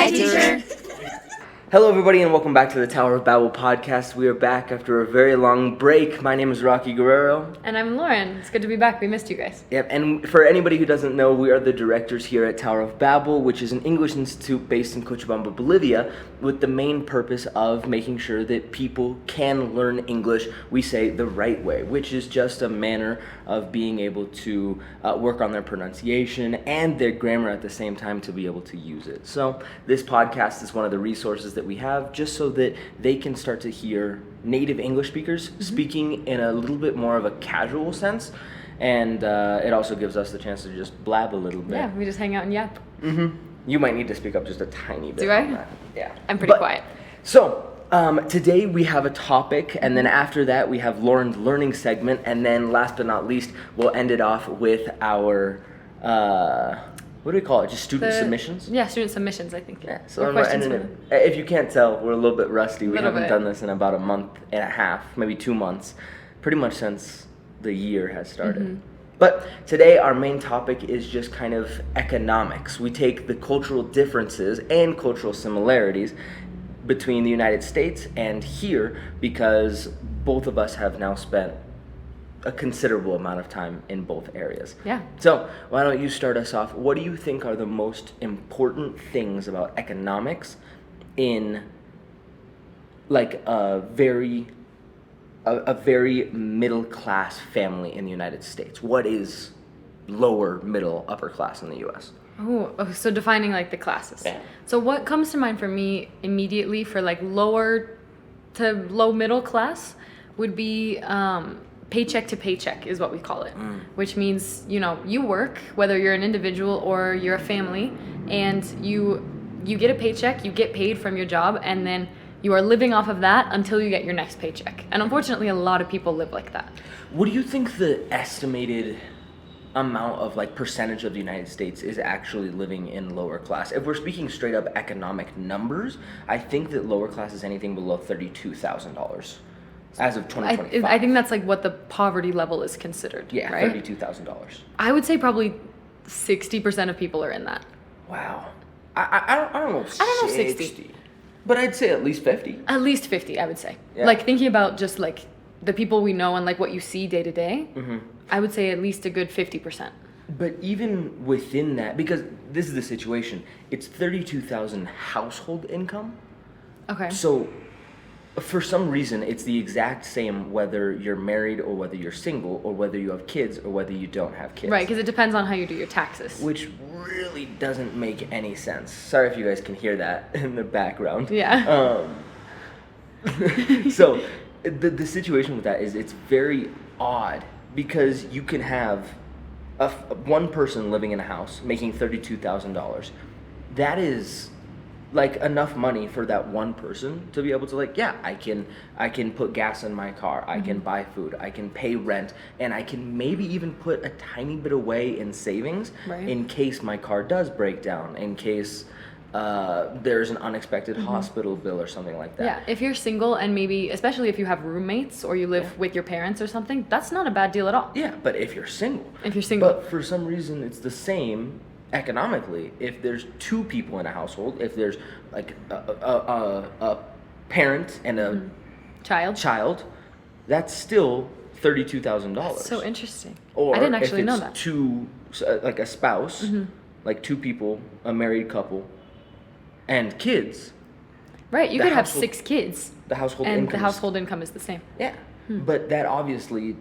Hi, teacher. Hello, everybody, and welcome back to the Tower of Babel Podcast. We are back after a very long break. My name is Rocky Guerrero. And I'm Lauren. It's good to be back. We missed you guys. Yep, and for anybody who doesn't know, we are the directors here at Tower of Babel, which is an English institute based in Cochabamba, Bolivia, with the main purpose of making sure that people can learn English, we say, the right way, which is just a manner of being able to work on their pronunciation and their grammar at the same time to be able to use it. So this podcast is one of the resources that we have just so that they can start to hear native English speakers speaking in a little bit more of a casual sense. And it also gives us the chance to just blab a little bit. Yeah, we just hang out and yap. Mm-hmm. You might need to speak up just a tiny bit. Do I? Yeah. I'm pretty quiet. So, today we have a topic, and then after that we have Lauren's learning segment, and then last but not least, we'll end it off with our, what do we call it? Just student submissions? Yeah, student submissions, I think. Yeah, so Or then we're questions ending it. If you can't tell, we're a little bit rusty. We haven't bit. done this in about a month and a half, maybe 2 months, pretty much since the year has started. Mm-hmm. But today our main topic is just kind of economics. We take the cultural differences and cultural similarities between the United States and here because both of us have now spent a considerable amount of time in both areas. Yeah. So why don't you start us off? What do you think are the most important things about economics in like a very middle class family in the United States? What is lower, middle, upper class in the US? Oh, so defining like the classes. Yeah. So what comes to mind for me immediately for like lower to low middle class would be paycheck to paycheck is what we call it, which means, you work, whether you're an individual or you're a family, and you get a paycheck, you get paid from your job, and then you are living off of that until you get your next paycheck. And unfortunately, a lot of people live like that. What do you think the estimated amount of like percentage of the United States is actually living in lower class? If we're speaking straight up economic numbers, I think that lower class is anything below $32,000 as of 2025. I think that's like what the poverty level is considered. Yeah, right? $32,000. I would say probably 60% of people are in that. Wow. I don't know. I don't know 60. But I'd say at least 50. At least 50, I would say. Yeah. Like thinking about just like the people we know and like what you see day to day, I would say at least a good 50%. But even within that, because this is the situation, it's 32,000 household income. Okay. So for some reason, it's the exact same whether you're married or whether you're single or whether you have kids or whether you don't have kids. Right, because it depends on how you do your taxes. Which really doesn't make any sense. Sorry if you guys can hear that in the background. Yeah. So the situation with that is it's very odd because you can have one person living in a house making $32,000. That is like enough money for that one person to be able to like, yeah, I can put gas in my car, I can buy food, I can pay rent, and I can maybe even put a tiny bit away in savings in case my car does break down, in case there's an unexpected hospital bill or something like that. Yeah, if you're single and maybe, especially if you have roommates or you live with your parents or something, that's not a bad deal at all. Yeah, but if you're single. But for some reason, it's the same economically. If there's two people in a household, if there's like a parent and a child, that's still $32,000. That's so interesting. Or I didn't actually know that. Two, like a spouse, like two people, a married couple, and kids. Right, you could have 6 kids. The household and income. the household income is the same. Yeah, but that obviously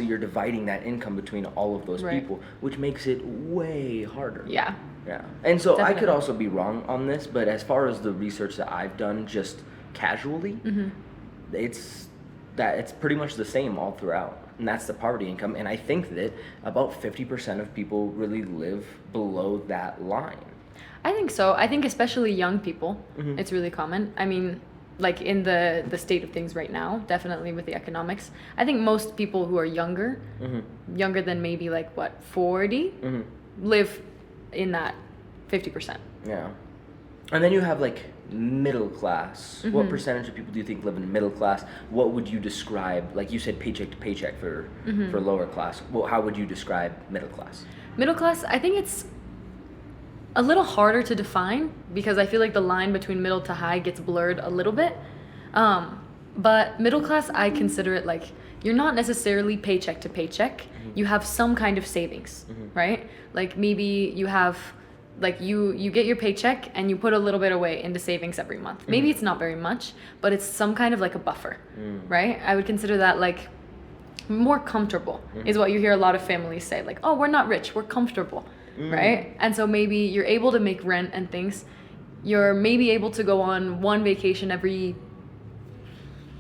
you're dividing that income between all of those people, which makes it way harder. Yeah. Yeah. And so Definitely. I could also be wrong on this, but as far as the research that I've done just casually, it's pretty much the same all throughout. And that's the poverty income. And I think that about 50% of people really live below that line. I think so. I think especially young people, it's really common. I mean, like in the state of things right now, definitely with the economics. I think most people who are younger than maybe like 40, live in that 50%. Yeah. And then you have like middle class. What percentage of people do you think live in middle class? What would you describe, like you said, paycheck to paycheck for lower class? Well, how would you describe middle class? Middle class, I think it's a little harder to define because I feel like the line between middle to high gets blurred a little bit. But middle class, I consider it like you're not necessarily paycheck to paycheck. You have some kind of savings, right? Like maybe you have, like you get your paycheck and you put a little bit away into savings every month. Maybe it's not very much, but it's some kind of like a buffer, right? I would consider that like more comfortable is what you hear a lot of families say. Like, oh, we're not rich, we're comfortable, right? And so maybe you're able to make rent and things. You're maybe able to go on one vacation every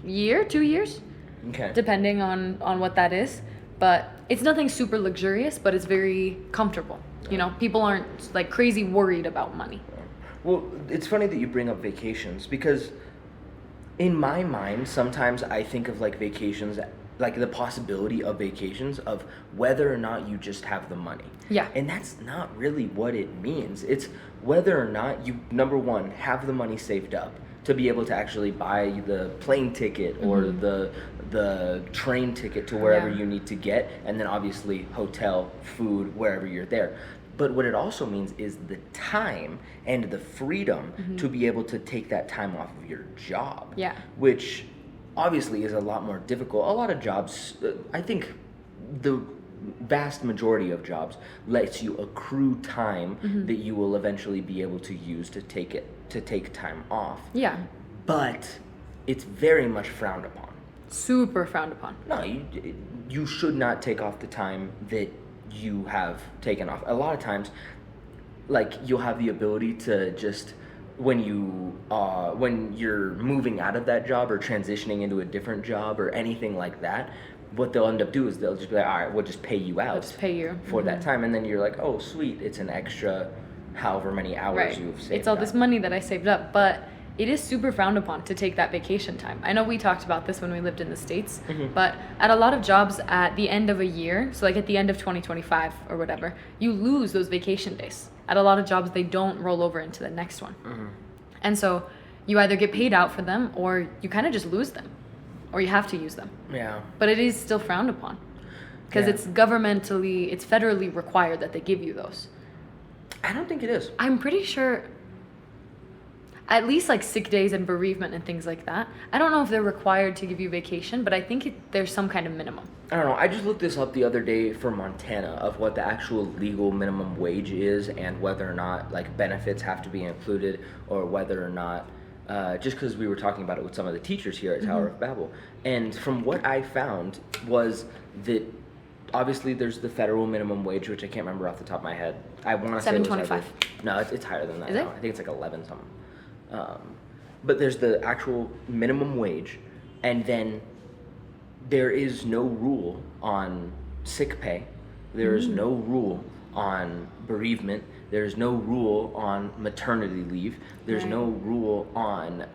year, 2 years, depending on what that is. But it's nothing super luxurious, but it's very comfortable. You know, people aren't like crazy worried about money. Well, it's funny that you bring up vacations because in my mind, sometimes I think of like vacations, like the possibility of vacations of whether or not you just have the money. Yeah. And that's not really what it means. It's whether or not you, number one, have the money saved up to be able to actually buy the plane ticket or the train ticket to wherever you need to get, and then obviously hotel, food, wherever you're there. But what it also means is the time and the freedom to be able to take that time off of your job. Yeah. Which obviously is a lot more difficult. A lot of jobs, I think the vast majority of jobs lets you accrue time that you will eventually be able to use to take time off. Yeah. But it's very much frowned upon. Super frowned upon. No, you should not take off the time that you have taken off. A lot of times, like, you'll have the ability to just when you're moving out of that job or transitioning into a different job or anything like that, what they'll end up doing is they'll just be like, all right, we'll just pay you out. Let's pay you for that time, and then you're like, oh, sweet, it's an extra however many hours you've saved. It's all this money that I saved up, but it is super frowned upon to take that vacation time. I know we talked about this when we lived in the States, but at a lot of jobs at the end of a year, so like at the end of 2025 or whatever, you lose those vacation days. At a lot of jobs, they don't roll over into the next one. And so you either get paid out for them or you kind of just lose them, or you have to use them. Yeah. But it is still frowned upon because it's federally required that they give you those. I don't think it is. I'm pretty sure at least like sick days and bereavement and things like that. I don't know if they're required to give you vacation, but I think there's some kind of minimum. I don't know. I just looked this up the other day for Montana of what the actual legal minimum wage is and whether or not like benefits have to be included or whether or not just because we were talking about it with some of the teachers here at Tower of Babel. And from what I found was that obviously there's the federal minimum wage, which I can't remember off the top of my head. I want to say $7.25. No, it's higher than that. Is it? I think it's like 11 something. But there's the actual minimum wage, and then there is no rule on sick pay. There is no rule on bereavement. There's no rule on maternity leave. There's no rule on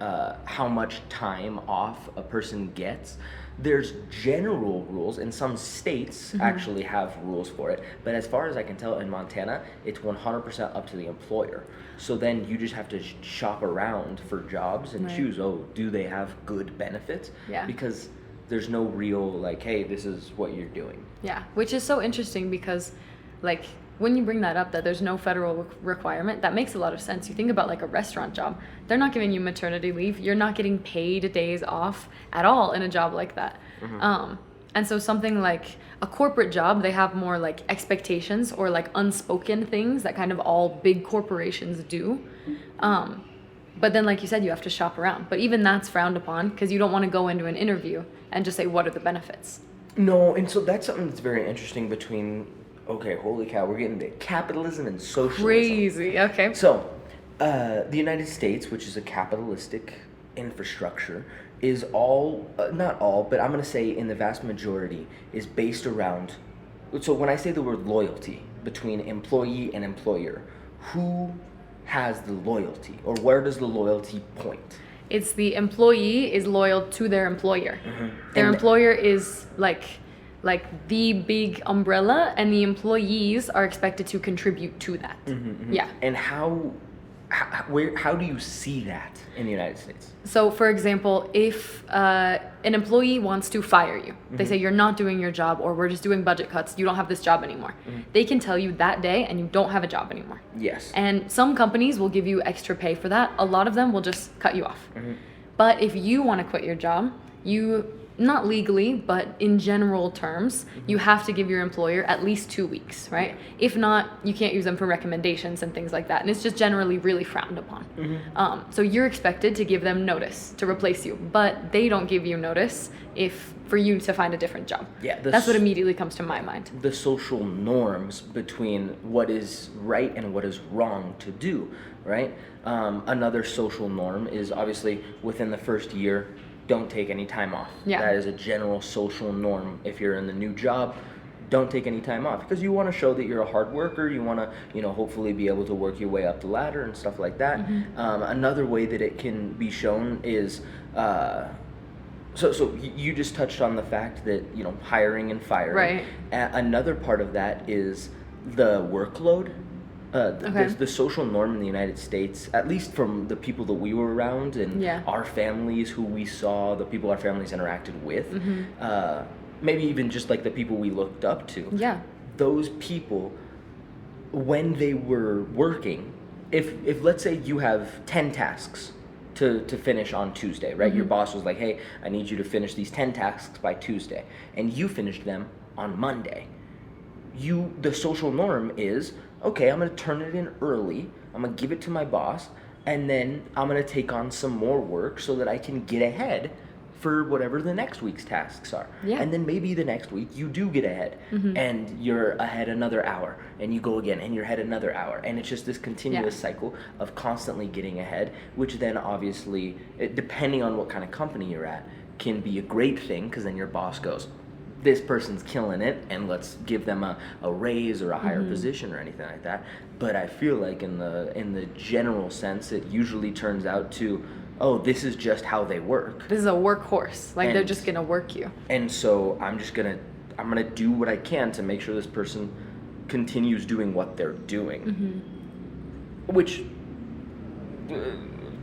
how much time off a person gets. There's general rules, and some states actually have rules for it. But as far as I can tell, in Montana, it's 100% up to the employer. So then you just have to shop around for jobs and choose, do they have good benefits? Yeah. Because there's no real, like, hey, this is what you're doing. Yeah, which is so interesting because, like, when you bring that up, that there's no federal requirement, that makes a lot of sense. You think about like a restaurant job. They're not giving you maternity leave. You're not getting paid days off at all in a job like that. And so something like a corporate job, they have more like expectations or like unspoken things that kind of all big corporations do. But then, like you said, you have to shop around. But even that's frowned upon because you don't want to go into an interview and just say, what are the benefits? No, and so that's something that's very interesting between... Okay, holy cow, we're getting to capitalism and socialism. Crazy, okay. So, the United States, which is a capitalistic infrastructure, is all, not all, but I'm going to say in the vast majority, is based around, so when I say the word loyalty between employee and employer, who has the loyalty, or where does the loyalty point? It's the employee is loyal to their employer. Their employer is like the big umbrella, and the employees are expected to contribute to that. Yeah. And how How do you see that in the United States? So, for example, if an employee wants to fire you, they say you're not doing your job, or we're just doing budget cuts, you don't have this job anymore. They can tell you that day and you don't have a job anymore. Yes. And some companies will give you extra pay for that. A lot of them will just cut you off. But if you want to quit your job, you, not legally, but in general terms, you have to give your employer at least 2 weeks, right? If not, you can't use them for recommendations and things like that. And it's just generally really frowned upon. So you're expected to give them notice to replace you, but they don't give you notice for you to find a different job. Yeah, that's what immediately comes to my mind. The social norms between what is right and what is wrong to do, right? Another social norm is obviously within the first year, don't take any time off. Yeah. That is a general social norm. If you're in the new job, don't take any time off, because you want to show that you're a hard worker. You want to, hopefully be able to work your way up the ladder and stuff like that. Another way that it can be shown is, so you just touched on the fact that, hiring and firing. Right. Another part of that is the workload. The social norm in the United States, at least from the people that we were around and our families who we saw, the people our families interacted with, maybe even just like the people we looked up to. Yeah. Those people, when they were working, if let's say you have 10 tasks to finish on Tuesday, right? Your boss was like, hey, I need you to finish these 10 tasks by Tuesday. And you finished them on Monday. The social norm is, okay, I'm going to turn it in early, I'm going to give it to my boss, and then I'm going to take on some more work so that I can get ahead for whatever the next week's tasks are. Yeah. And then maybe the next week you do get ahead, and you're ahead another hour, and you go again, and you're ahead another hour. And it's just this continuous cycle of constantly getting ahead, which then obviously, depending on what kind of company you're at, can be a great thing, because then your boss goes, this person's killing it, and let's give them a raise or a higher position or anything like that. But I feel like in the general sense, it usually turns out to, oh, this is just how they work. This is a workhorse. They're just gonna work you. And so I'm gonna do what I can to make sure this person continues doing what they're doing, which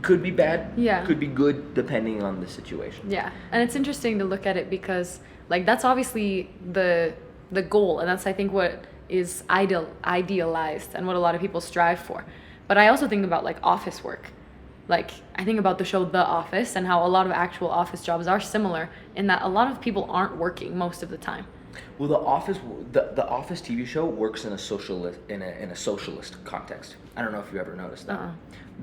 could be bad, could be good, depending on the situation. Yeah, and it's interesting to look at it because, that's obviously the goal, and that's, I think, what is idealized and what a lot of people strive for. But I also think about, office work. I think about the show The Office and how a lot of actual office jobs are similar in that a lot of people aren't working most of the time. Well, the Office TV show works in a socialist context. I don't know if you ever noticed that.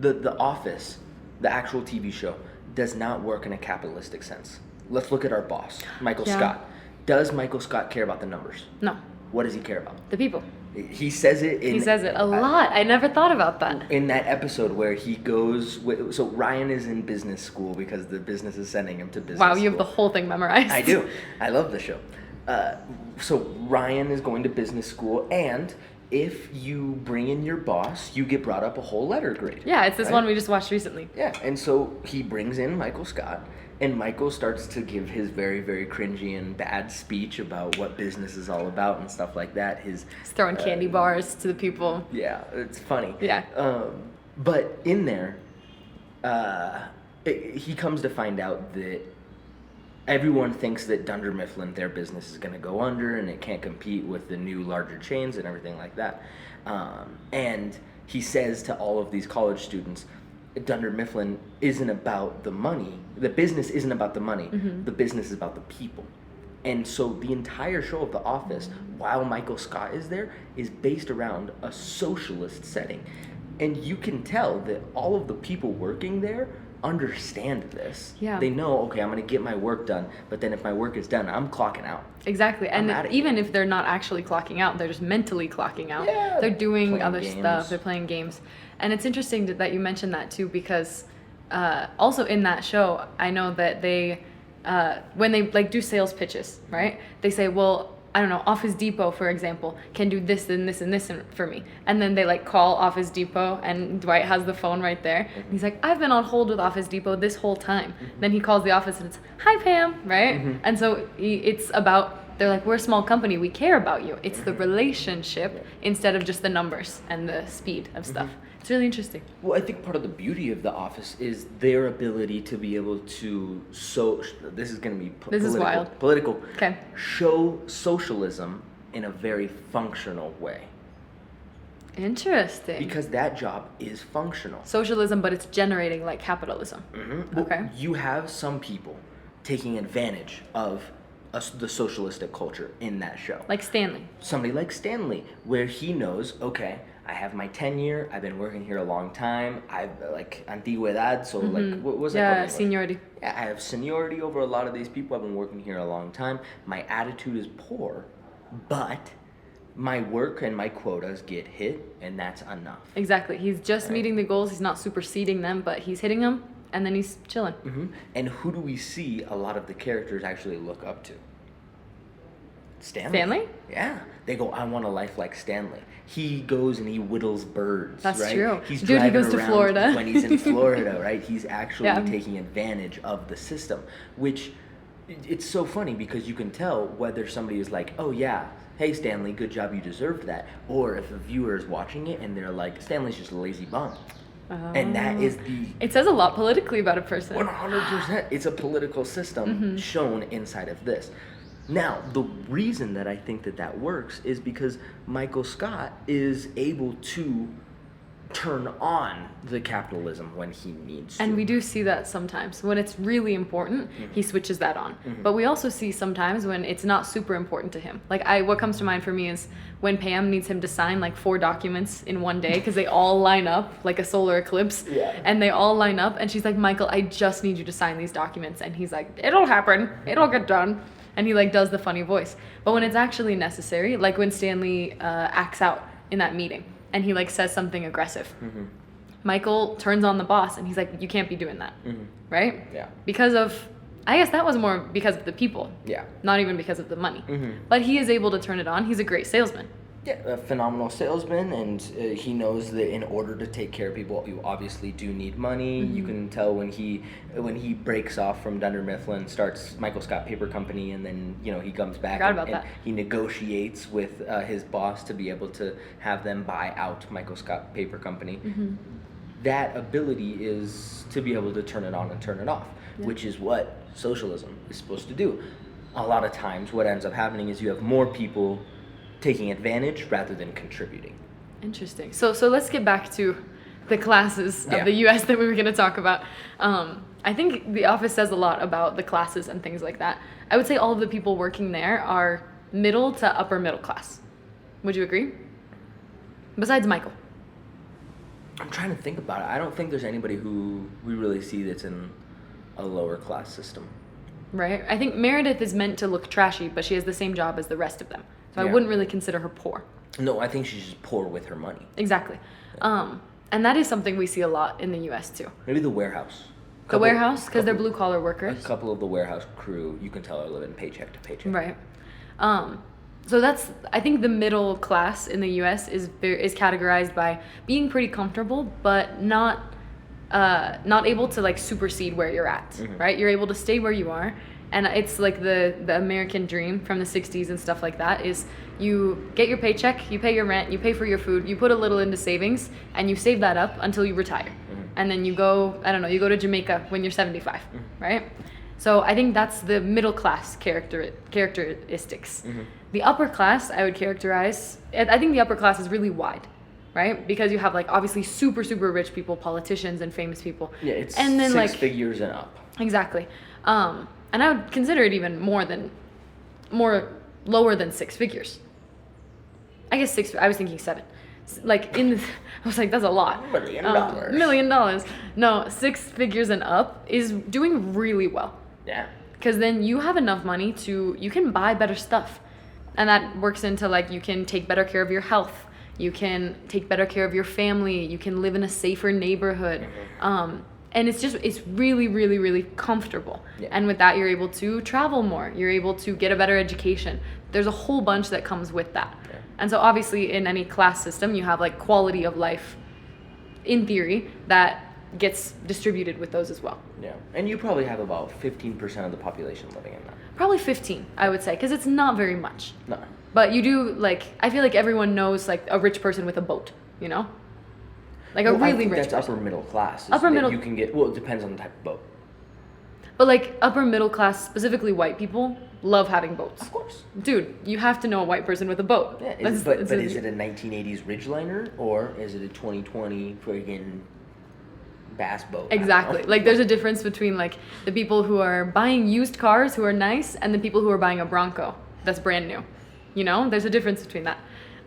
The Office, the actual TV show, does not work in a capitalistic sense. Let's look at our boss, Michael Scott. Does Michael Scott care about the numbers? No. What does he care about? The people. He says it a lot. I never thought about that. In that episode where he goes, so Ryan is in business school because the business is sending him to business school. Wow, you have the whole thing memorized. I do. I love the show. So Ryan is going to business school, and if you bring in your boss, you get brought up a whole letter grade. Yeah, it's this one we just watched recently. Yeah, and so he brings in Michael Scott, and Michael starts to give his very, very cringy and bad speech about what business is all about and stuff like that. He's throwing candy bars to the people. Yeah, it's funny. Yeah. But in there, he comes to find out that everyone thinks that Dunder Mifflin, their business, is going to go under and it can't compete with the new larger chains and everything like that. And he says to all of these college students, Dunder Mifflin isn't about the money. The business isn't about the money. The business is about the people. And so the entire show of The Office, while Michael Scott is there, is based around a socialist setting. And you can tell that all of the people working there understand this. Yeah. They know, okay, I'm going to get my work done, but then if my work is done, I'm clocking out. Exactly. And even if they're not actually clocking out, they're just mentally clocking out. Yeah, they're doing other games. stuff. They're playing games. And it's interesting that you mentioned that too, because also in that show, I know that they, when they do sales pitches, right? They say, well, I don't know, Office Depot, for example, can do this and this and this for me. And then they call Office Depot, and Dwight has the phone right there. And he's like, I've been on hold with Office Depot this whole time. Then he calls the office and it's, hi Pam, right? And so it's about they're like, we're a small company, we care about you. It's the relationship instead of just the numbers and the speed of stuff. It's really interesting. Well, I think part of the beauty of the office is their ability to be able to this is going to be This is wild. Political. Okay. Show socialism in a very functional way. Interesting. Because that job is functional. Socialism, but it's generating like capitalism. Well, Okay. you have some people taking advantage of the socialistic culture in that show. Like Stanley. Somebody like Stanley, where he knows, okay, I have my tenure, I've been working here a long time, I've like antigüedad, so like, what was that called in English? Seniority. Yeah, I have seniority over a lot of these people, I've been working here a long time, my attitude is poor, but my work and my quotas get hit, and that's enough. Exactly. He's just meeting the goals, he's not superseding them, but he's hitting them, and then he's chilling. And who do we see a lot of the characters actually look up to? Stanley? Yeah. They go, I want a life like Stanley. He goes and he whittles birds, That's right? true. He's Dude, he driving goes to around Florida. when he's in Florida, right? He's actually Yeah. taking advantage of the system, which it's so funny because you can tell whether somebody is like, oh yeah, hey Stanley, good job, you deserved that. Or if a viewer is watching it and they're like, Stanley's just a lazy bum. And that is It says a lot politically about a person. 100%. It's a political system shown inside of this. Now, the reason that I think that works is because Michael Scott is able to turn on the capitalism when he needs to. And we do see that sometimes. When it's really important, he switches that on. But we also see sometimes when it's not super important to him. Like what comes to mind for me is when Pam needs him to sign like 4 documents in one day because they all line up like a solar eclipse. Yeah. And they all line up and she's like, Michael, I just need you to sign these documents. And he's like, it'll happen. It'll get done. And he like does the funny voice. But when it's actually necessary, like when Stanley acts out in that meeting and he like says something aggressive, Michael turns on the boss and he's like, you can't be doing that. Right? Yeah. Because of, I guess that was more because of the people. Yeah. Not even because of the money. But he is able to turn it on. He's a great salesman. Yeah, a phenomenal salesman, and he knows that in order to take care of people, you obviously do need money. You can tell when he breaks off from Dunder Mifflin, starts Michael Scott Paper Company, and then he comes back and he negotiates with his boss to be able to have them buy out Michael Scott Paper Company. That ability is to be able to turn it on and turn it off, which is what socialism is supposed to do. A lot of times, what ends up happening is you have more people taking advantage rather than contributing. Interesting. So let's get back to the classes of Yeah. the U.S. that we were going to talk about. I think The Office says a lot about the classes and things like that. I would say all of the people working there are middle to upper middle class. Would you agree? Besides Michael. I'm trying to think about it. I don't think there's anybody who we really see that's in a lower class system. Right? I think Meredith is meant to look trashy, but she has the same job as the rest of them. So I Yeah. wouldn't really consider her poor. No, I think she's just poor with her money. Exactly. And that is something we see a lot in the U.S. too. Maybe the warehouse. The warehouse, because they're blue-collar workers. A couple of the warehouse crew, you can tell, are living paycheck to paycheck. Right. So that's, I think the middle class in the U.S. is categorized by being pretty comfortable, but not able to like supersede where you're at, right? You're able to stay where you are. And it's like the American dream from the 60s and stuff like that is you get your paycheck, you pay your rent, you pay for your food, you put a little into savings, and you save that up until you retire. And then you go, you go to Jamaica when you're 75, right? So I think that's the middle class characteristics. The upper class, I would characterize, I think the upper class is really wide, right? Because you have like obviously super, super rich people, politicians and famous people. Yeah, it's and then 6 figures and up. Exactly. And I would consider it even lower than 6 figures. I guess 6, I was thinking 7. Like I was like, that's a lot. $1 million. No, 6 figures and up is doing really well. Yeah. Because then you have enough money you can buy better stuff. And that works into like, you can take better care of your health. You can take better care of your family. You can live in a safer neighborhood. And it's really, really, really comfortable. Yeah. And with that, you're able to travel more. You're able to get a better education. There's a whole bunch that comes with that. Yeah. And so obviously in any class system, you have like quality of life, in theory, that gets distributed with those as well. Yeah. And you probably have about 15% of the population living in that. Probably 15, I would say, because it's not very much. No. But you do, like, I feel like everyone knows, like, a rich person with a boat, you know? Like, a really rich that's person. upper middle class. Upper middle. You can get, well, it depends on the type of boat. But, like, upper middle class, specifically white people, love having boats. Of course. Dude, you have to know a white person with a boat. Yeah, is it a 1980s Ridgeliner or is it a 2020 friggin' bass boat? Exactly. Like, there's a difference between, like, the people who are buying used cars who are nice and the people who are buying a Bronco that's brand new. You know? There's a difference between that.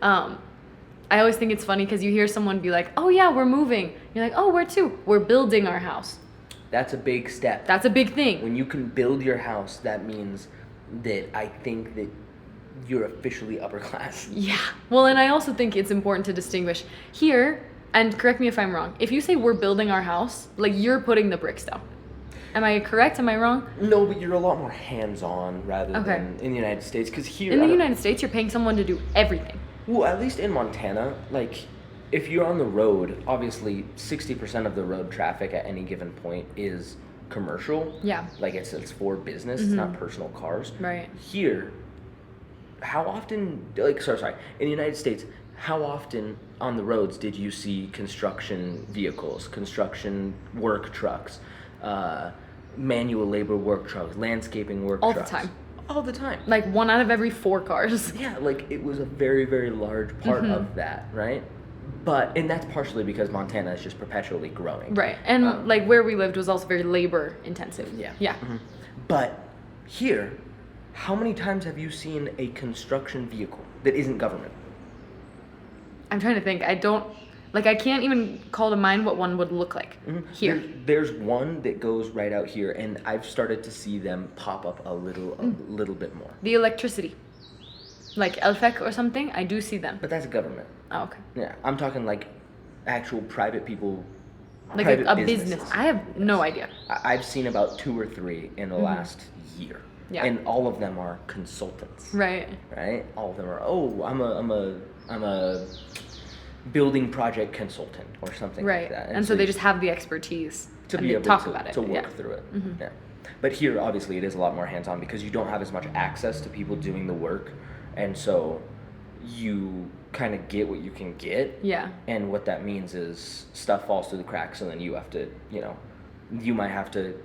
I always think it's funny because you hear someone be like, oh, yeah, we're moving. You're like, oh, where to? We're building our house. That's a big step. That's a big thing. When you can build your house, that means that I think that you're officially upper class. Yeah. Well, and I also think it's important to distinguish here, and correct me if I'm wrong, if you say we're building our house, like you're putting the bricks down. Am I correct? Am I wrong? No, but you're a lot more hands-on rather than in the United States. Because here... In the United States, you're paying someone to do everything. Well, at least in Montana, like, if you're on the road, obviously 60% of the road traffic at any given point is commercial. Yeah. Like, it's for business. It's not personal cars. Right. Here, how often, like, sorry, in the United States, how often on the roads did you see construction vehicles, construction work trucks, manual labor work trucks, landscaping work trucks? All the time. All the time. Like 1 out of every 4 cars. Yeah, like it was a very, very large part of that, right? And that's partially because Montana is just perpetually growing. Right. And like where we lived was also very labor intensive. Yeah. Yeah. Mm-hmm. But here, how many times have you seen a construction vehicle that isn't government? I'm trying to think. I can't even call to mind what one would look like here. There's one that goes right out here, and I've started to see them pop up a little bit more. The electricity. Like Elfec or something, I do see them. But that's a government. Oh, okay. Yeah, I'm talking like actual private people. Like private a business. I have no idea. I've seen about 2 or 3 in the last year. Yeah. And all of them are consultants. Right. Right? All of them are, I'm a building project consultant or something like that. And so they just have the expertise to and be they able talk about it. to work through it. Yeah. But here, obviously, it is a lot more hands-on because you don't have as much access to people doing the work. And so you kind of get what you can get. Yeah. And what that means is stuff falls through the cracks, and then you have to, you might have to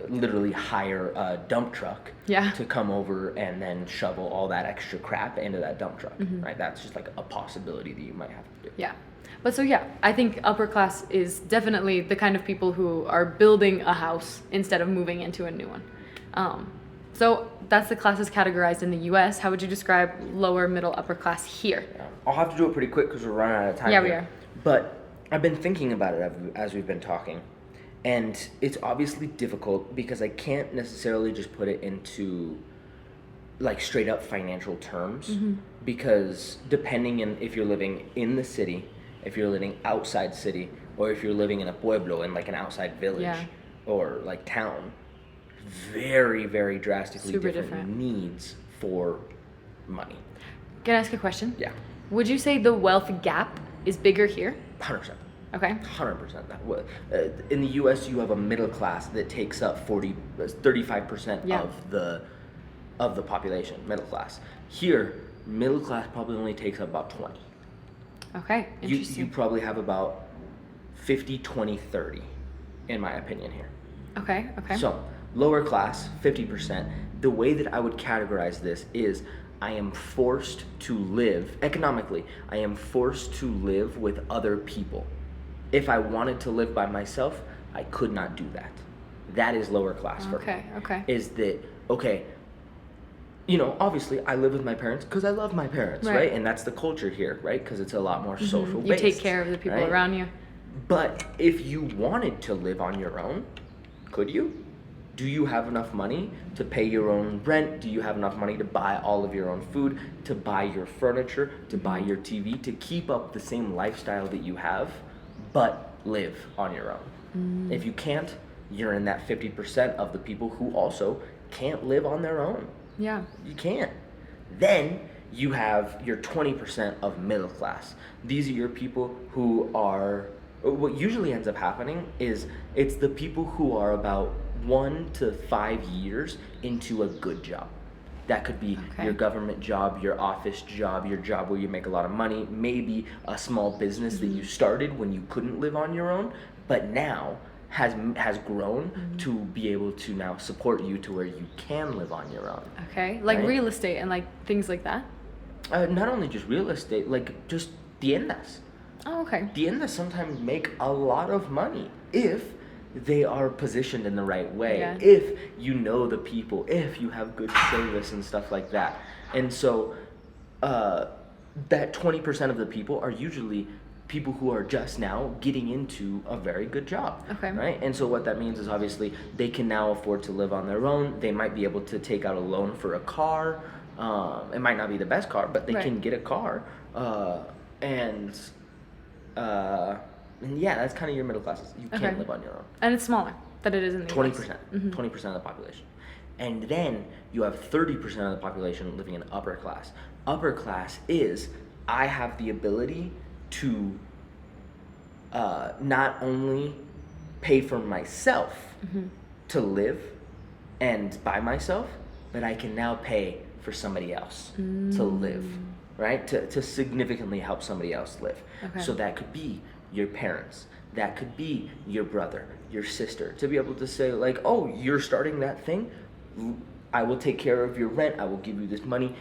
literally hire a dump truck to come over and then shovel all that extra crap into that dump truck. Right? That's just like a possibility that you might have to do. Yeah. But so yeah, I think upper class is definitely the kind of people who are building a house instead of moving into a new one. So that's the classes categorized in the U.S. How would you describe lower, middle, upper class here? Yeah. I'll have to do it pretty quick because we're running out of time. Yeah, here. we are. But I've been thinking about it as we've been talking. And it's obviously difficult because I can't necessarily just put it into like straight up financial terms because depending on if you're living in the city, if you're living outside city, or if you're living in a pueblo, in like an outside village or like town, very, very drastically different needs for money. Can I ask a question? Yeah. Would you say the wealth gap is bigger here? 100%. Okay. 100%. In the U.S., you have a middle class that takes up 35% of the population, middle class. Here, middle class probably only takes up about 20. Okay, interesting. You probably have about 50, 20, 30, in my opinion here. Okay. So, lower class, 50%. The way that I would categorize this is I am forced to live, economically, I am forced to live with other people. If I wanted to live by myself, I could not do that. That is lower class for me. Okay. Is that, obviously I live with my parents because I love my parents, right? And that's the culture here, right? Because it's a lot more social based. You take care of the people around you. But if you wanted to live on your own, could you? Do you have enough money to pay your own rent? Do you have enough money to buy all of your own food, to buy your furniture, to buy your TV, to keep up the same lifestyle that you have, but live on your own? If you can't, you're in that 50% of the people who also can't live on their own. Yeah. You can't. Then you have your 20% of middle class. These are your people who are what usually ends up happening is it's the people who are about 1 to 5 years into a good job. That could be your government job, your office job, your job where you make a lot of money, maybe a small business that you started when you couldn't live on your own, but now has grown to be able to now support you to where you can live on your own. Okay, like right? real estate and like things like that? Not only just real estate, like just tiendas. Oh, okay. Tiendas sometimes make a lot of money if they are positioned in the right way, if you know the people, if you have good service and stuff like that. And so that 20% of the people are usually people who are just now getting into a very good job, right? And so what that means is obviously they can now afford to live on their own. They might be able to take out a loan for a car. It might not be the best car, but they can get a car. And yeah, that's kind of your middle classes. You can live on your own. And it's smaller than it is in the 20%. US. 20% of the population. And then you have 30% of the population living in upper class. Upper class is, I have the ability to not only pay for myself to live and by myself, but I can now pay for somebody else to live, right? To significantly help somebody else live. So that could be your parents. That could be your brother, your sister. To be able to say like, oh, you're starting that thing? I will take care of your rent. I will give you this money.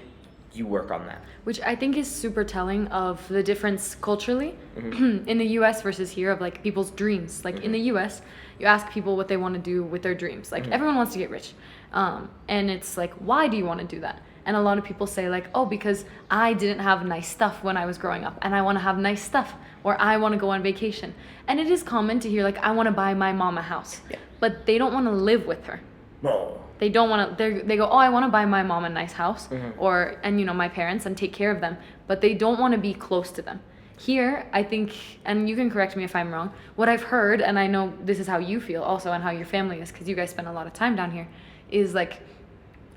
You work on that. Which I think is super telling of the difference culturally in the US versus here of like people's dreams. Like in the US, you ask people what they want to do with their dreams. Like everyone wants to get rich. And it's like, why do you want to do that? And a lot of people say like, oh, because I didn't have nice stuff when I was growing up and I want to have nice stuff, or I want to go on vacation. And it is common to hear like, I want to buy my mom a house, but they don't want to live with her. No. They don't want to, they go, oh, I want to buy my mom a nice house and you know, my parents and take care of them, but they don't want to be close to them. Here, I think, and you can correct me if I'm wrong, what I've heard, and I know this is how you feel also and how your family is, because you guys spend a lot of time down here, is like,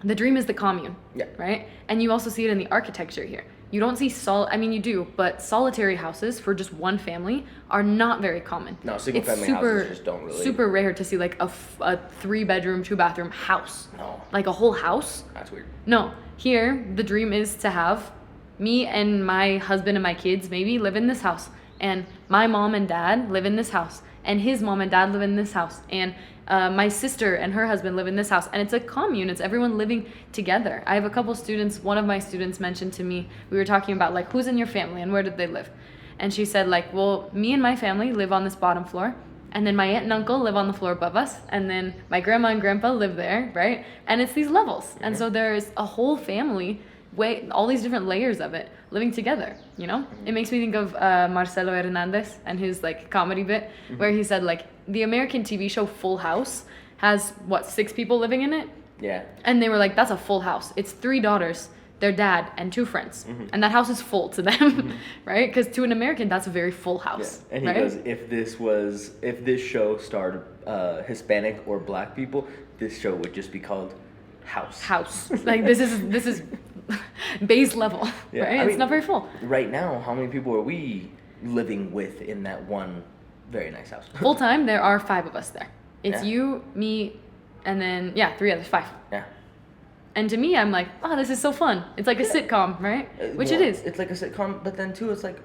the dream is the commune, right? And you also see it in the architecture here. You don't see I mean, you do, but solitary houses for just one family are not very common. No, single family houses just don't really. Super rare to see like a 3-bedroom, 2-bathroom house. No. Like a whole house. That's weird. No, here the dream is to have me and my husband and my kids maybe live in this house, and my mom and dad live in this house, and his mom and dad live in this house, and my sister and her husband live in this house, and it's a commune. It's everyone living together. I have a couple students. One of my students mentioned to me, we were talking about like, who's in your family and where did they live? And she said like, well, me and my family live on this bottom floor, and then my aunt and uncle live on the floor above us, and then my grandma and grandpa live there, right? And it's these levels. And so there's a whole family, all these different layers of it living together, you know? It makes me think of Marcelo Hernandez and his like comedy bit where he said like, the American TV show Full House has, 6 people living in it? Yeah. And they were like, that's a full house. It's 3 daughters, their dad, and 2 friends. And that house is full to them, right? Because to an American, that's a very full house. Yeah. And he goes, if this show starred Hispanic or Black people, this show would just be called House. Like this is base level, right? It's not very full. Right now, how many people are we living with in that one very nice house? Full time, there are 5 of us there. It's you, me, and then 3 others, 5. Yeah. And to me, I'm like, oh, this is so fun. It's like a sitcom, right? Which it is. It's like a sitcom, but then too, it's like,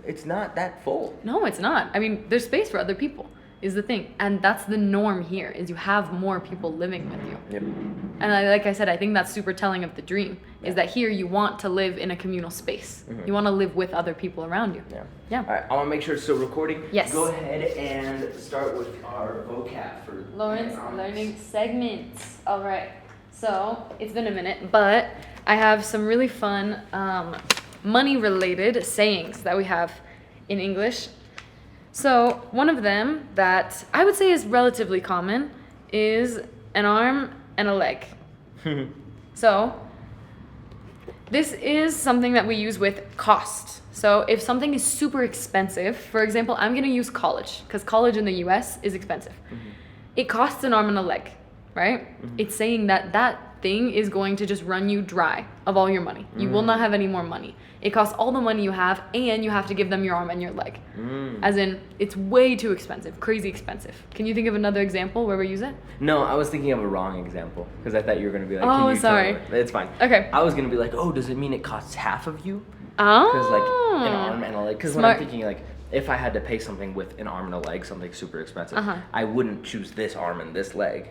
it's not that full. No, it's not. I mean, there's space for other people, is the thing. And that's the norm here, is you have more people living with you. Yep. And like I said, I think that's super telling of the dream, is that here you want to live in a communal space. You want to live with other people around you. Yeah. All right, I want to make sure it's still recording. Yes. Go ahead and start with our vocab for Lauren's learning segments. All right. So it's been a minute, but I have some really fun money-related sayings that we have in English. So one of them that I would say is relatively common is an arm and a leg. So this is something that we use with cost. So if something is super expensive, for example, I'm going to use college because college in the US is expensive. It costs an arm and a leg, right? It's saying that thing is going to just run you dry of all your money. You will not have any more money. It costs all the money you have, and you have to give them your arm and your leg. As in, it's way too expensive, crazy expensive. Can you think of another example where we use it? No, I was thinking of a wrong example because I thought you were going to be like, Oh, can you sorry. tell me? It's fine. Okay. I was going to be like, oh, does it mean it costs half of you? Oh. Because like an arm and a leg. Because when Smart. I'm thinking like, if I had to pay something with an arm and a leg, something super expensive, I wouldn't choose this arm and this leg.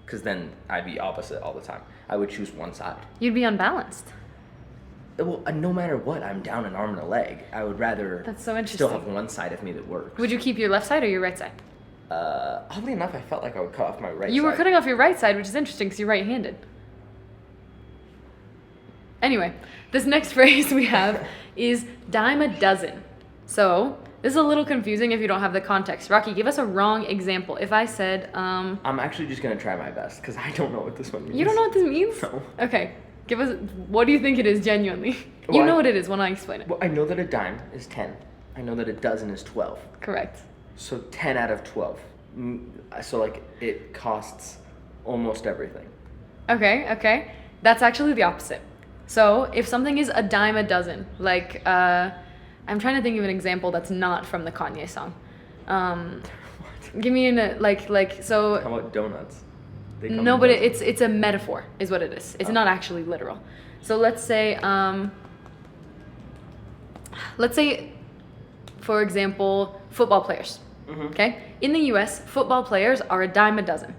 Because then I'd be opposite all the time. I would choose one side. You'd be unbalanced. Well, no matter what, I'm down an arm and a leg. I would rather That's so interesting. still have one side of me that works. Would you keep your left side or your right side? Oddly enough, I felt like I would cut off my right side. You were cutting off your right side, which is interesting because you're right-handed. Anyway, this next phrase we have is dime a dozen. So this is a little confusing if you don't have the context. Rocky, give us a wrong example. If I said, I'm actually just going to try my best because I don't know what this one means. you don't know what this means? No. Okay, give us, what do you think it is genuinely? Well, You know what it is when I explain it. Well, I know that a dime is 10. I know that a dozen is 12. Correct. So 10 out of 12. So like it costs almost everything. Okay. That's actually the opposite. So if something is a dime a dozen, like, I'm trying to think of an example that's not from the Kanye song. Give me so. How about donuts? They come No, in but dozens. it's a metaphor, is what it is. It's not actually literal. So let's say, for example, football players. Okay, in the U.S., football players are a dime a dozen.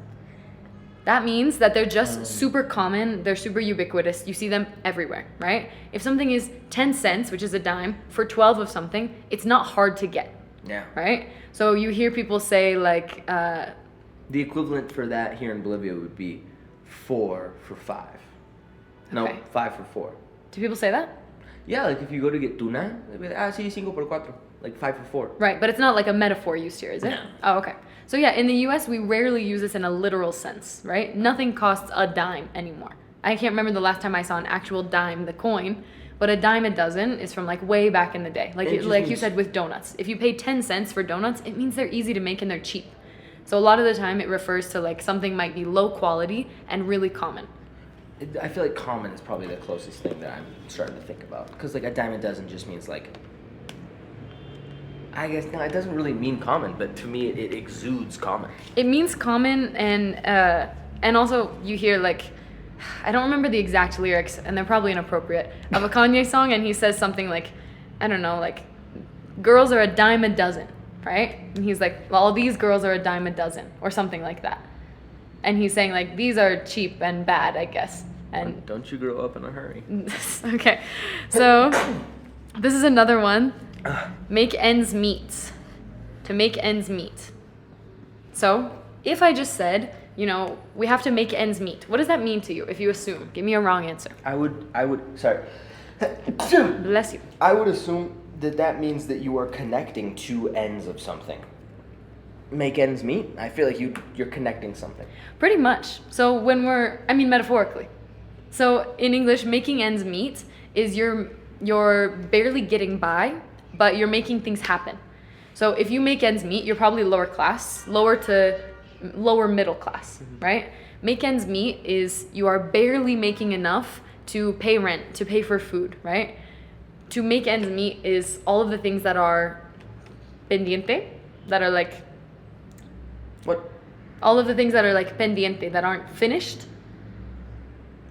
That means that they're just super common. They're super ubiquitous. You see them everywhere, right? If something is 10 cents, which is a dime, for 12 of something, it's not hard to get. Yeah. Right? So you hear people say like, The equivalent for that here in Bolivia would be 4 for 5. No, Okay. 5 for 4. do people say that? Yeah, like if you go to get tuna, they'd be like, sí, 5 por 4. Like 5 for 4. Right, but it's not like a metaphor used here, is it? No. Oh, okay. So yeah, in the US, we rarely use this in a literal sense, right? Nothing costs a dime anymore. I can't remember the last time I saw an actual dime, the coin, but a dime a dozen is from like way back in the day. Like It just like you means- said with donuts. If you pay 10 cents for donuts, it means they're easy to make and they're cheap. So a lot of the time it refers to like something might be low quality and really common. I feel like common is probably the closest thing that I'm starting to think about. Because like a dime a dozen just means like, I guess, no, it doesn't really mean common, but to me it exudes common. It means common, and also you hear like, I don't remember the exact lyrics, and they're probably inappropriate, of a Kanye song, and he says something like, I don't know, like, girls are a dime a dozen, right? And he's like, well, these girls are a dime a dozen, or something like that. And he's saying like, these are cheap and bad, I guess. And Don't you grow up in a hurry. okay, so this is another one. Make ends meet. To make ends meet. So if I just said, we have to make ends meet, what does that mean to you if you assume? Give me a wrong answer. I would, sorry. Bless you. I would assume that means that you are connecting two ends of something. Make ends meet? I feel like you're connecting something. Pretty much. So metaphorically. So in English, making ends meet is you're barely getting by, but you're making things happen. So if you make ends meet, you're probably lower class, lower to lower middle class, right? Make ends meet is you are barely making enough to pay rent, to pay for food, right? To make ends meet is all of the things that are pendiente, that are like, What? all of the things that are like pendiente, that aren't finished.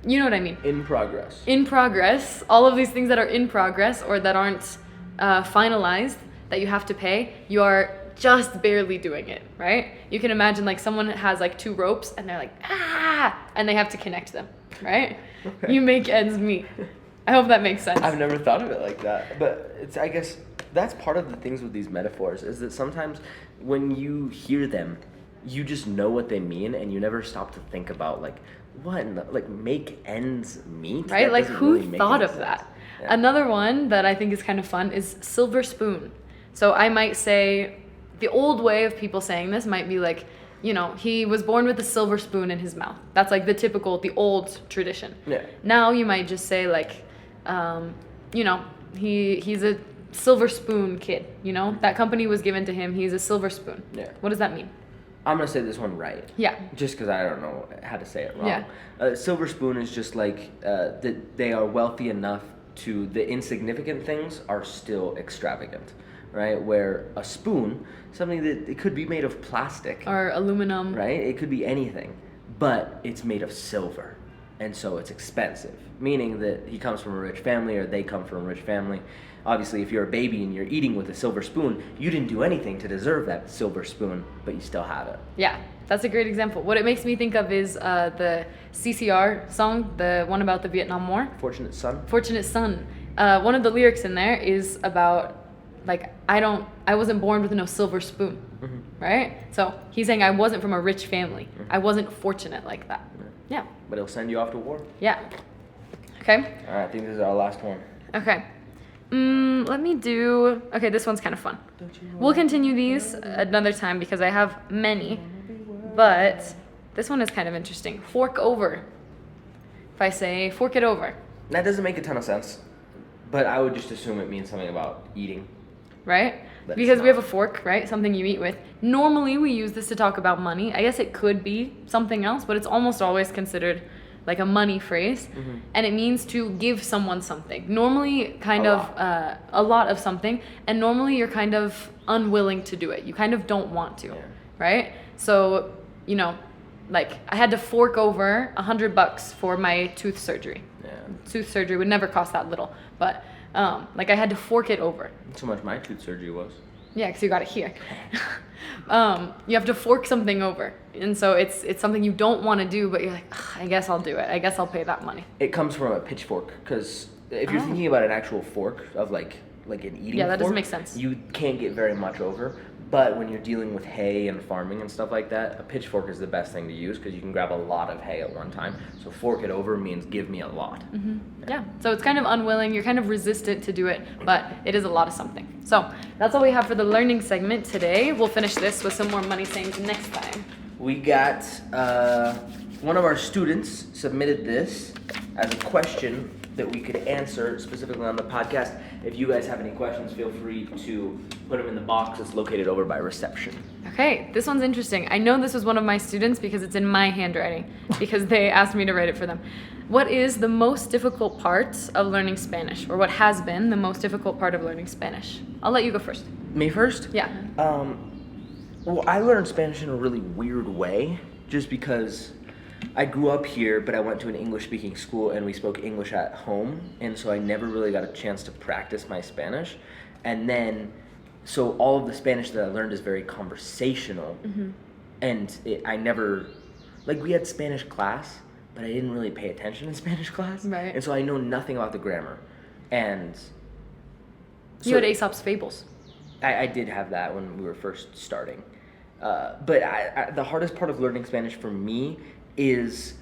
You know what I mean? In progress. In progress, all of these things that are in progress or that aren't finalized that you have to pay, you are just barely doing it, right? You can imagine like someone has like 2 ropes and they're like, and they have to connect them, right? Okay. You make ends meet. I hope that makes sense. I've never thought of it like that, but I guess that's part of the things with these metaphors is that sometimes when you hear them, you just know what they mean and you never stop to think about like, what in the, like make ends meet? Right? That Like doesn't who really make thought any of sense. that? Yeah. Another one that I think is kind of fun is silver spoon. So I might say, the old way of people saying this might be like, he was born with a silver spoon in his mouth. That's like the old tradition. Yeah. Now you might just say like, he's a silver spoon kid, that company was given to him, he's a silver spoon. Yeah. What does that mean? I'm going to say this one right. Yeah. Just because I don't know how to say it wrong. Yeah. Silver spoon is just like that they are wealthy enough to the insignificant things are still extravagant, right? Where a spoon, something that it could be made of plastic. Or aluminum. Right? It could be anything, but it's made of silver. And so it's expensive, meaning that he comes from a rich family or they come from a rich family. Obviously, if you're a baby and you're eating with a silver spoon, you didn't do anything to deserve that silver spoon, but you still have it. Yeah, that's a great example. What it makes me think of is the CCR song, the one about the Vietnam War. Fortunate son. Fortunate Son. One of the lyrics in there is about, like, I wasn't born with no silver spoon, right? So he's saying I wasn't from a rich family. I wasn't fortunate like that. Yeah. But it'll send you off to war. Yeah. Okay. All right, I think this is our last one. Okay. Let me do... Okay, this one's kind of fun. We'll continue these another time because I have many. But this one is kind of interesting. Fork over. If I say fork it over. That doesn't make a ton of sense, but I would just assume it means something about eating. Right? But Because it's we have a not. fork, right? Something you eat with. Normally we use this to talk about money. I guess it could be something else, but it's almost always considered like a money phrase. And it means to give someone something. Normally kind of a lot of something. And normally you're kind of unwilling to do it. You kind of don't want to, right? So, you know, like I had to fork over $100 for my tooth surgery. Yeah. Tooth surgery would never cost that little, but like I had to fork it over. That's how much my tooth surgery was. Yeah, because you got it here. You have to fork something over. And so it's something you don't want to do, but you're like, I guess I'll do it. I guess I'll pay that money. It comes from a pitchfork, because if you're thinking about an actual fork of like an eating Yeah, that doesn't fork, make sense. You can't get very much over. But when you're dealing with hay and farming and stuff like that, a pitchfork is the best thing to use because you can grab a lot of hay at one time. So fork it over means give me a lot. Yeah, so it's kind of unwilling. You're kind of resistant to do it, but it is a lot of something. So that's all we have for the learning segment today. We'll finish this with some more money sayings next time. We got one of our students submitted this as a question that we could answer specifically on the podcast. If you guys have any questions, feel free to put them in the box that's located over by reception. Okay, this one's interesting. I know this was one of my students because it's in my handwriting, because they asked me to write it for them. What is the most difficult part of learning Spanish, or what has been the most difficult part of learning Spanish? I'll let you go first. Me first? Yeah. Well, I learned Spanish in a really weird way, just because I grew up here, but I went to an English-speaking school, and we spoke English at home, and so I never really got a chance to practice my Spanish. And then, so all of the Spanish that I learned is very conversational, and I never, like, we had Spanish class, but I didn't really pay attention in Spanish class, Right. and so I know nothing about the grammar. And so You had Aesop's Fables. I did have that when we were first starting. But the hardest part of learning Spanish for me is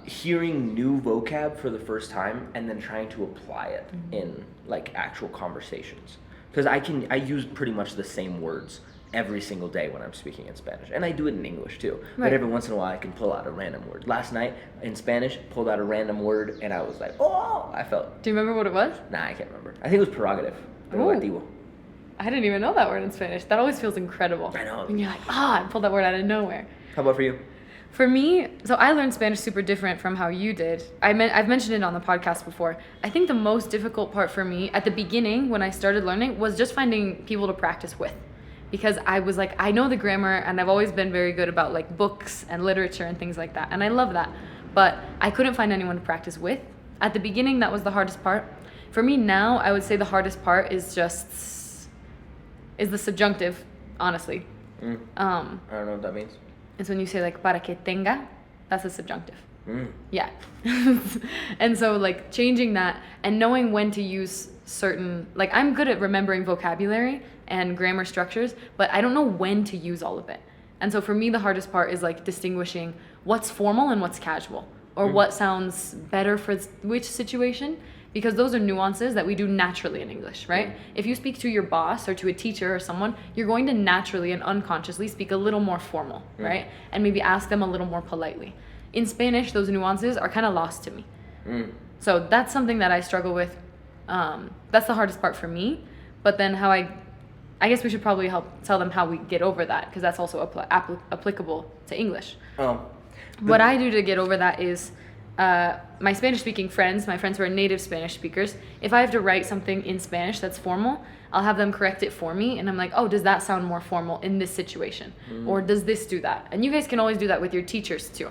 hearing new vocab for the first time and then trying to apply it in like actual conversations. Because I use pretty much the same words every single day when I'm speaking in Spanish. And I do it in English too. Right. But every once in a while I can pull out a random word. Last night in Spanish, pulled out a random word and I was like, oh, I felt. Do you remember what it was? Nah, I can't remember. I think it was prerogative. Prerogativo. I didn't even know that word in Spanish. That always feels incredible. I know. And you're like, I pulled that word out of nowhere. How about for you? For me, so I learned Spanish super different from how you did. I've mentioned it on the podcast before. I think the most difficult part for me at the beginning when I started learning was just finding people to practice with. Because I was like, I know the grammar and I've always been very good about like books and literature and things like that. And I love that. But I couldn't find anyone to practice with. At the beginning, that was the hardest part. For me now, I would say the hardest part is the subjunctive, honestly. I don't know what that means. It's when you say like para que tenga, that's a subjunctive. Mm. Yeah. And so like changing that and knowing when to use certain, like I'm good at remembering vocabulary and grammar structures, but I don't know when to use all of it. And so for me, the hardest part is like distinguishing what's formal and what's casual, or what sounds better for which situation, because those are nuances that we do naturally in English, right? If you speak to your boss or to a teacher or someone, you're going to naturally and unconsciously speak a little more formal, right? And maybe ask them a little more politely. In Spanish, those nuances are kind of lost to me. So that's something that I struggle with. That's the hardest part for me. But then how I I guess we should probably tell them how we get over that, because that's also applicable to English. What I do to get over that is my Spanish-speaking friends, my friends who are native Spanish speakers, if I have to write something in Spanish that's formal, I'll have them correct it for me, and I'm like, oh, does that sound more formal in this situation? Or does this do that? And you guys can always do that with your teachers too.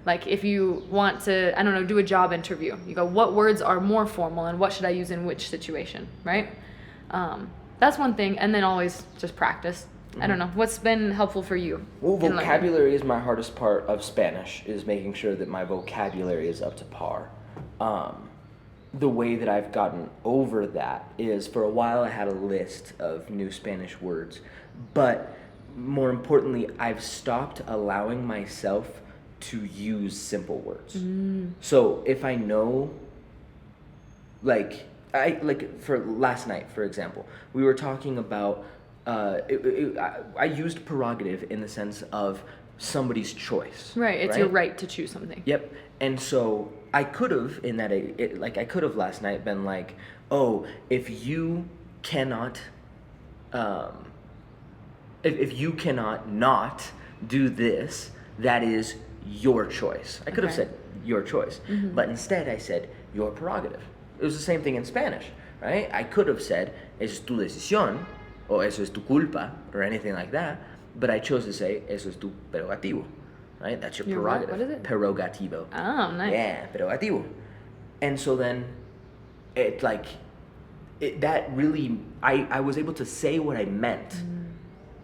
Like if you want to, I don't know, do a job interview, you go, what words are more formal and what should I use in which situation, right? That's one thing, and then always just practice. I don't know. What's been helpful for you? Well, vocabulary is my hardest part of Spanish, is making sure that my vocabulary is up to par. The way that I've gotten over that is, for a while I had a list of new Spanish words, but more importantly, I've stopped allowing myself to use simple words. So if I know, like for last night, for example, we were talking about, I used prerogative in the sense of somebody's choice. Right, it's your right to choose something. Yep. And so I could have, I could have last night been like, oh, if you cannot, if you cannot not do this, that is your choice. I could have said your choice, but instead I said your prerogative. It was the same thing in Spanish, right? I could have said, eso es tu decisión, or eso es tu culpa, or anything like that, but I chose to say, eso es tu prerogativo, right? That's your prerogative. What is it? Prerogativo. Oh, nice. Yeah, prerogativo. And so then, that really, I was able to say what I meant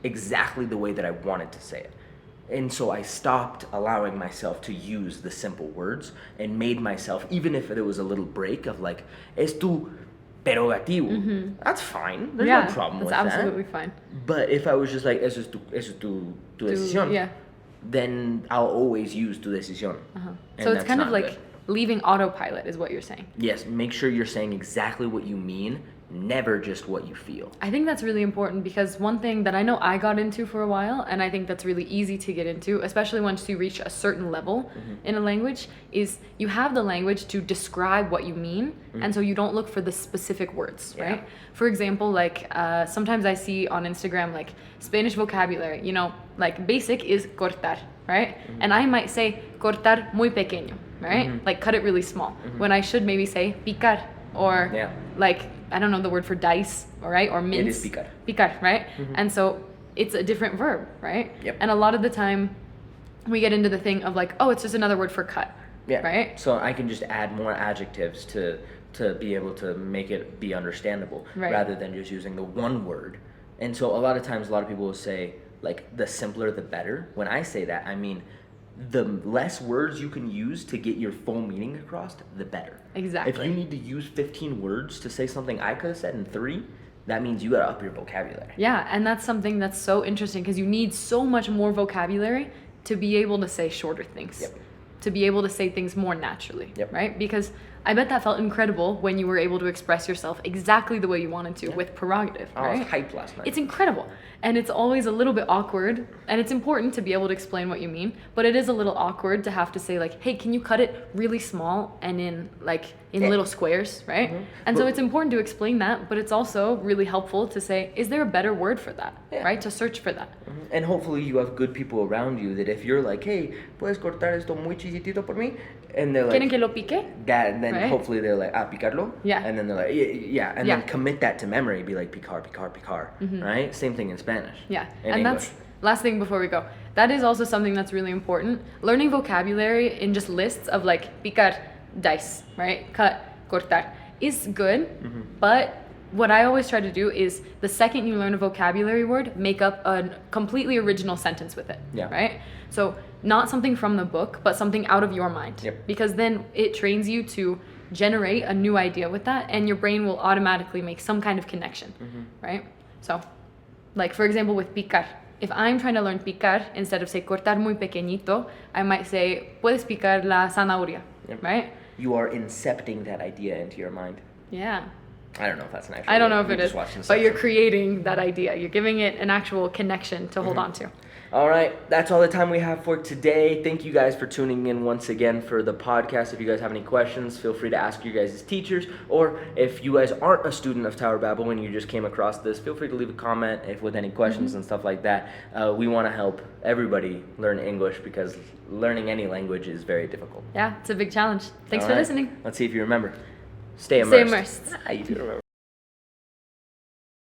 exactly the way that I wanted to say it. And so I stopped allowing myself to use the simple words and made myself, even if there was a little break of like, es tu prerogativo. That's fine. There's no problem with that. That's absolutely fine. But if I was just like, eso es tu decisión, then I'll always use tu decisión. So it's kind of like leaving autopilot is what you're saying. Yes, make sure you're saying exactly what you mean, never just what you feel. I think that's really important, because one thing that I know I got into for a while, and I think that's really easy to get into, especially once you reach a certain level in a language, is you have the language to describe what you mean, and so you don't look for the specific words, right? For example, like sometimes I see on Instagram like Spanish vocabulary, you know, like basic is cortar, right? And I might say cortar muy pequeño, right? Like cut it really small, when I should maybe say picar, or like, I don't know the word for dice, all right, or mince. It is picar. Picar, right? And so it's a different verb, right? And a lot of the time we get into the thing of like, oh, it's just another word for cut, right? So I can just add more adjectives to be able to make it be understandable, rather than just using the one word. And so a lot of times, a lot of people will say, like, the simpler the better. When I say that, I mean the less words you can use to get your full meaning across, the better. Exactly. If you need to use 15 words to say something I could have said in 3, that means you gotta up your vocabulary. Yeah, and that's something that's so interesting, because you need so much more vocabulary to be able to say shorter things. To be able to say things more naturally, right? Because I bet that felt incredible when you were able to express yourself exactly the way you wanted to with prerogative, right? I was hyped last night. It's incredible. And it's always a little bit awkward, and it's important to be able to explain what you mean, but it is a little awkward to have to say like, hey, can you cut it really small and in little squares, right? And so it's important to explain that, but it's also really helpful to say, is there a better word for that, right? To search for that. And hopefully you have good people around you that if you're like, hey, puedes cortar esto muy chiquitito por mí? And they're like, ¿Quieren que lo pique? That, and then hopefully they're like, picarlo? Yeah. And then they're like, and then commit that to memory, be like, picar, right? Same thing in Spanish. Yeah, in and English. that's, last thing before we go, that is also something that's really important. Learning vocabulary in just lists of like, picar, dice, right? Cut, cortar, is good, but what I always try to do is the second you learn a vocabulary word, make up a completely original sentence with it, right? So not something from the book, but something out of your mind, because then it trains you to generate a new idea with that, and your brain will automatically make some kind of connection, right? So, like for example with picar, if I'm trying to learn picar, instead of say cortar muy pequeñito, I might say, puedes picar la zanahoria, right? You are incepting that idea into your mind. Yeah. I don't know if that's an actual I don't know if it is, but you're creating that idea. You're giving it an actual connection to hold on to. All right, that's all the time we have for today. Thank you guys for tuning in once again for the podcast. If you guys have any questions, feel free to ask your guys' teachers, or if you guys aren't a student of Tower Babel and you just came across this, feel free to leave a comment with any questions and stuff like that. We want to help everybody learn English because learning any language is very difficult. Yeah, it's a big challenge. Thanks All for right, listening. Let's see if you remember. Stay immersed. Stay immersed. You do remember.